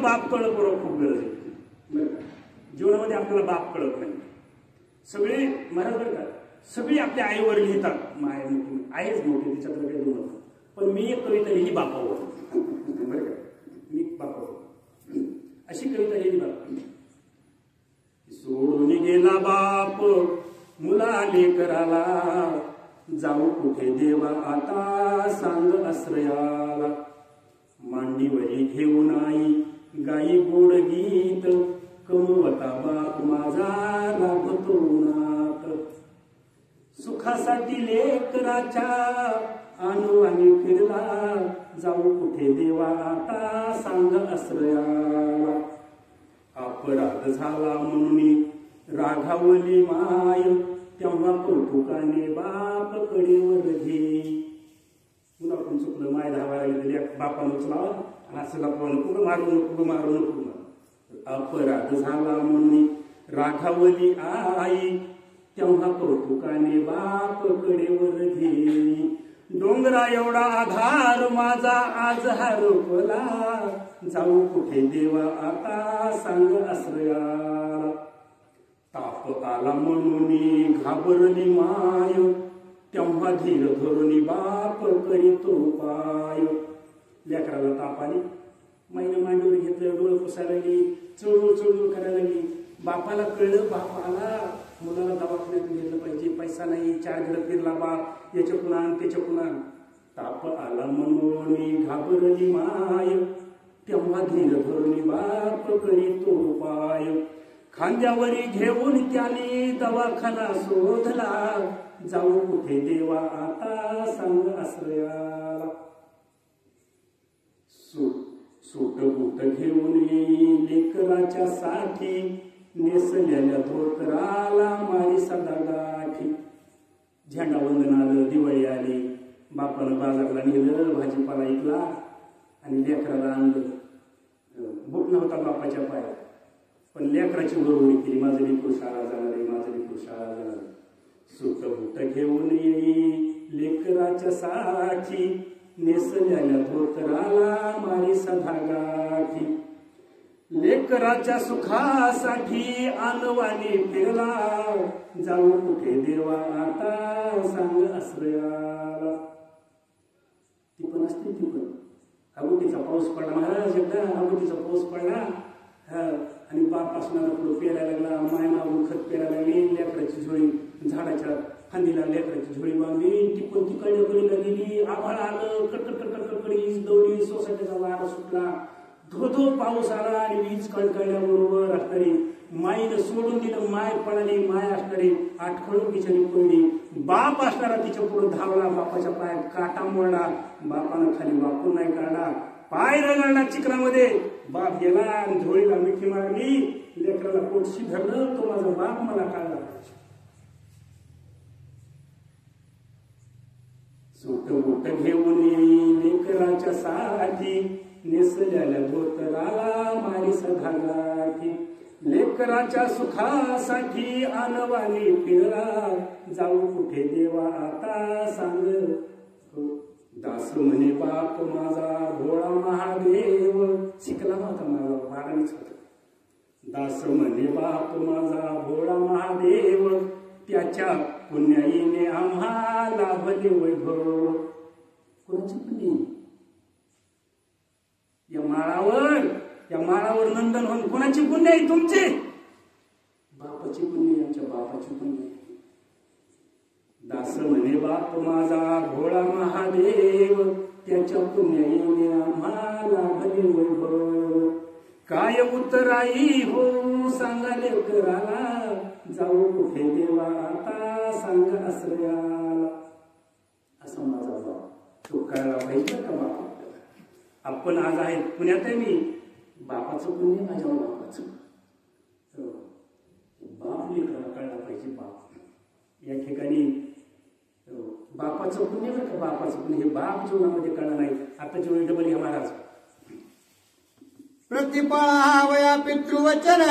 बाप कळत बरोबर खूप गरज आहे. जीवनामध्ये आपल्याला बाप कळत नाही. सगळे महाराज बरं का, सगळी आपल्या आईवर लिहितात, माय मोठी आईच मोठी, तिच्यात काही दोन. पण मी एक कविता लिहिली बापावर, बरं का, मी बापावर अशी कविता लिहिली. बाप सोडून गेला बाप मुला लेकराला, जाऊ कुठे देवा आता सांग आश्रयाला. मांडीवरी घेऊन आई गाई गोड गीत, कमवता बाप माझा राबतो उन्हात. सुखासाठी लेकराच्या अनुवानी फिरला, जाऊ कुठे देवा आता सांग आश्रयाला. अपराध झाला म्हणून राघावली माय, तेव्हा कौतुकाने बाप कडेवर घे. पुन्हा पण चुकलं माय धावायला गेले, बापानं उचलावा आणि असं गप्पा नको मारू नको मारू नको. अपराध झाला म्हणून राघावली आई, तेव्हा कौतुकाने बाप कडेवर घे. डोंगरा एवढा आधार माझा आज हरपला, जाऊ कुठे देवा आता सांग आश्रयाला. ताप आला म्हणून घाबरली माय, तेव्हा धीर धरून बाप करीतो पाय. लेकराला ताप आली, महिना मांडीवर घेतलं, डोळे पुसायला लागली, चळूळ चळूळ करायला लागली. बापाला कळलं, बाप आला, मुलाला दवाखान्यात नेलं पाहिजे, पैसा नाही, 4 घर फिरला बाप, याच्या पुन्हा त्याच्या पुन्हा. ताप आला म्हणून घाबरली माय, तेव्हा धीर धरून बाप करीतो पाय. खांद्यावरी घेऊन त्याने दवाखाना शोधला, जाऊ कुठे देवा आता सांग आश्रयाला. सूट बूट घेऊन येई लेकराच्या साठी, नेसलेल्या धोतराला मारी सदा गाठी. झेंडा वंदन आलं, दिवाळी आली, बापानं बाजारला नेलं, भाजीपाला ऐकला आणि लेकराला आणलं. बुट नव्हता बापाच्या पायात, पण लेकराची बरोबरी केली, माझं लेकरू शाळा जाणार आहे, माझं लेकरू शाळा जाणार आहे. सूट बूट घेऊन येई लेकराच्या साठी, नेसलेल्या धोतराला मारी सदा गाठी. लेकराच्या सुखासाठी अनवानी फिरला, जाऊ कुठे देवा आता सांग आश्रयाला. ती पण असते, ती पण आगोटीचा पाऊस पडला महाराज, एकदा आगोटीचा पाऊस पडला आणि बाप असणारा पुढे पेरायला लागला, मायना खत पेरायला लागली. लेकराची झोळी झाडाच्या फांदीला लेकराची झोळी बांधली, ती पण तिकडे गलीला गेली. आभाळ आलं, कडकड वीज दौडी, सोसायटीचा वारा सुटला, धो पाऊस आला आणि वीज कडकडल्याबरोबर असणारी माईनं सोडून दिलं, माय पडाली, माय असणारी आठवडून बिचारी पडली. बाप असणारा तिच्या पुढे धावला, बापाच्या पायात काटा मोडला, बापानं खाली वाकून नाही काढला, पाय रगडला चिखलामध्ये. बाप गेला आणि झोळीला मिठी मारली, लेकराला पोटशी धरलं, तो माझा बाप मला काढला. सूट बूट घेऊन येई लेकराच्या साठी, नेसलेल्या धोतराला मारी सदा गाठी. लेकराच्या सुखासाठी अनवानी फिरला, जाऊ कुठे देवा आता सांग. दास म्हणे बाप माझा भोळा महादेव, शिकला नव्हता माझा, 12वीच होता. दास म्हणे बाप माझा भोळा महादेव, त्याच्या पुण्याईने आम्हा लाभले वैभव. कोणाची पुण्य? या माळावर नंदनवन कोणाची पुण्य आहे? तुमची बापाची पुण्य, आमच्या बापाची पुण्य. दास म्हणे बाप माझा भोळा महादेव, त्याच्या पुण्याईने आम्हाला भले वैभव. काय उत्तराई हो सांगा लेकराला, जाऊ कुठे देवा आता सांग आश्रयाला. असं माझा बाप, तो कळला पाहिजे का बाप. आपण आज आहे पुण्यात आहे, मी बापाचं पुण्य माझ्या बापाचं. बाप लेकराला कळला पाहिजे. बाप या ठिकाणी बापाचं पुण्य बरं का, बापाचं पुण्य हे बाप जीवनामध्ये कळलं नाही. आताच्या वेळी डबल हे महाराज प्रतिपावया पितृवचन